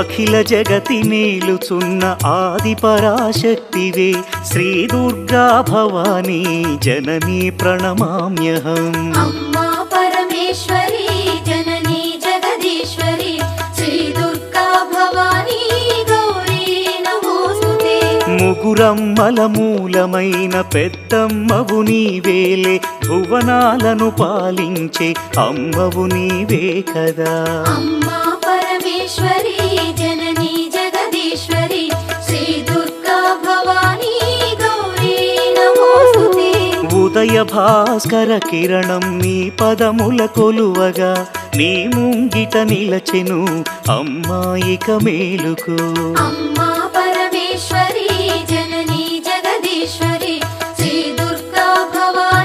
అఖిల జగతి నేలుచున్న ఆది పరాశక్తివే శ్రీ దుర్గా భవానీ జననీ ప్రణమామ్యహం అమ్మా పరమేశ్వరి జననీ జగదీశ్వరి శ్రీ దుర్గా భవానీ గౌరీ నమోస్తుతే ముగురమ్మల మూలమైన పెద్దమ్మవు నీవేలే భువనాలను పాలించే అమ్మవు నీవే కదా అమ్మా పరమేశ్వరి జననీ జగదీశ్వరి శ్రీ దుర్గా భవానీ గౌరీ నమోస్తుతే ఉదయ భాస్కర కిరణం నీ పదముల కొలువగా నీ ముంగిట నిలచెను అమ్మాయిక మేలుకు అమ్మా పరమేశ్వరి